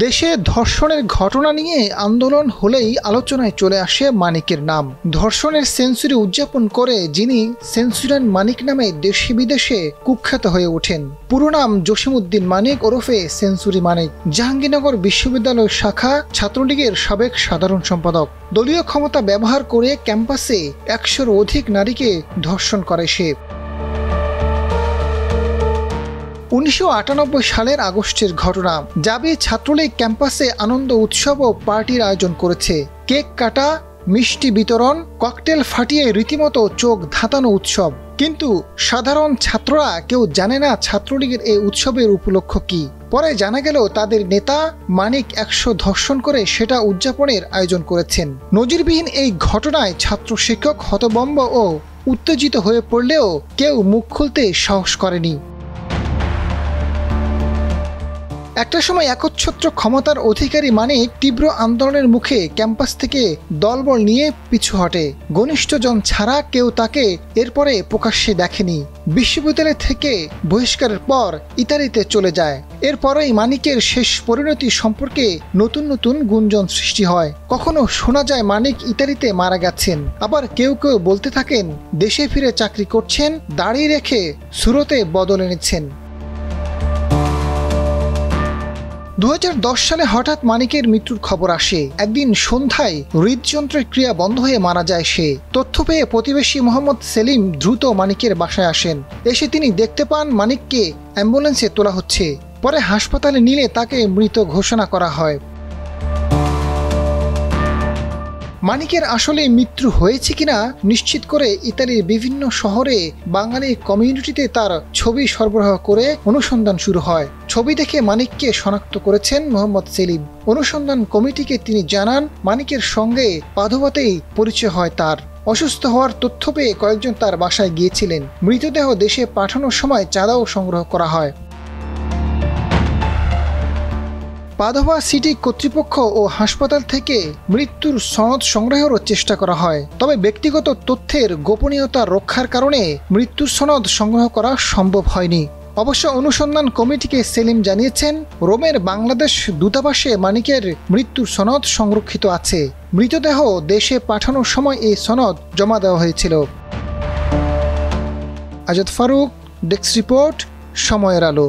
দেশে ধর্ষণের ঘটনা নিয়ে আন্দোলন হলেই আলোচনায় চলে আসে মানিকের নাম। ধর্ষণের সেঞ্চুরি উদযাপন করে যিনি সেঞ্চুরিয়ান মানিক নামে দেশে বিদেশে কুখ্যাত হয়ে ওঠেন। পুরো নাম জসিমউদ্দিন মানিক ওরফে সেঞ্চুরি মানিক। জাহাঙ্গীরনগর বিশ্ববিদ্যালয় শাখা ছাত্রলীগের সাবেক সাধারণ সম্পাদক। দলীয় ক্ষমতা ব্যবহার করে ক্যাম্পাসে ১০০-র অধিক নারীকে ধর্ষণ করে সে। ১৯৯৮ সালের আগস্টের ঘটনা। জাবি ছাত্রলীগ ক্যাম্পাসে আনন্দ উৎসব ও পার্টির আয়োজন করেছে। কেক কাটা, মিষ্টি বিতরণ, ককটেল ফাটিয়ে রীতিমতো চোখ ধাঁধানো উৎসব। কিন্তু সাধারণ ছাত্ররা কেউ জানে না ছাত্রলীগের এই উৎসবের উপলক্ষ কি। পরে জানা গেল তাদের নেতা মানিক ১০০ ধর্ষণ করে সেটা উদযাপনের আয়োজন করেছেন। নজিরবিহীন এই ঘটনায় ছাত্র শিক্ষক হতভম্ব ও উত্তেজিত হয়ে পড়লেও কেউ মুখ খুলতে সাহস করেনি। একটা সময় একচ্ছত্র ক্ষমতার অধিকারী মানিক তীব্র আন্দোলনের মুখে ক্যাম্পাস থেকে দলবল নিয়ে পিছু হটে। ঘনিষ্ঠজন ছাড়া কেউ তাকে এরপরে প্রকাশ্যে দেখেনি। বিশ্ববিদ্যালয় থেকে বহিষ্কারের পর ইতালিতে চলে যায়। এরপরেই মানিকের শেষ পরিণতি সম্পর্কে নতুন নতুন গুঞ্জন সৃষ্টি হয়। কখনো শোনা যায় মানিক ইতালিতে মারা গেছেন, আবার কেউ কেউ বলতে থাকেন দেশে ফিরে চাকরি করছেন, দাড়ি রেখে সুরতে বদল এনেছেন। ২০১০ সালে হঠাৎ মানিকের মৃত্যুর খবর আসে। একদিন সন্ধ্যায় হৃদযন্ত্রের ক্রিয়া বন্ধ হয়ে মারা যায় সে। তথ্য পেয়ে প্রতিবেশী মোহাম্মদ সেলিম দ্রুত মানিকের বাসায় আসেন। এসে তিনি দেখতে পান মানিককে অ্যাম্বুলেন্সে তোলা হচ্ছে। পরে হাসপাতালে নিলে তাকে মৃত ঘোষণা করা হয়। মানিকের আসলে মৃত্যু হয়েছে কিনা নিশ্চিত করে ইতালির বিভিন্ন শহরে বাঙালি কমিউনিটিতে তার ছবি সরবরাহ করে অনুসন্ধান শুরু হয়। ছবি দেখে মানিককে শনাক্ত করেছেন মোহাম্মদ সেলিম। অনুসন্ধান কমিটিকে তিনি জানান মানিকের সঙ্গে পাদোবাতেই পরিচয় হয় তার। অসুস্থ হওয়ার তথ্য পেয়ে কয়েকজন তার বাসায় গিয়েছিলেন। মৃতদেহ দেশে পাঠানোর সময় চাঁদাও সংগ্রহ করা হয়। পাদোভা সিটি কর্তৃপক্ষ ও হাসপাতাল থেকে মৃত্যুর সনদ সংগ্রহেরও চেষ্টা করা হয়, তবে ব্যক্তিগত তথ্যের গোপনীয়তা রক্ষার কারণে মৃত্যুর সনদ সংগ্রহ করা সম্ভব হয়নি। অবশ্য অনুসন্ধান কমিটিকে সেলিম জানিয়েছেন রোমের বাংলাদেশ দূতাবাসে মানিকের মৃত্যুর সনদ সংরক্ষিত আছে। মৃতদেহ দেশে পাঠানোর সময় এই সনদ জমা দেওয়া হয়েছিল। আজাদ ফারুক, ডেস্ক রিপোর্ট, সময়ের আলো।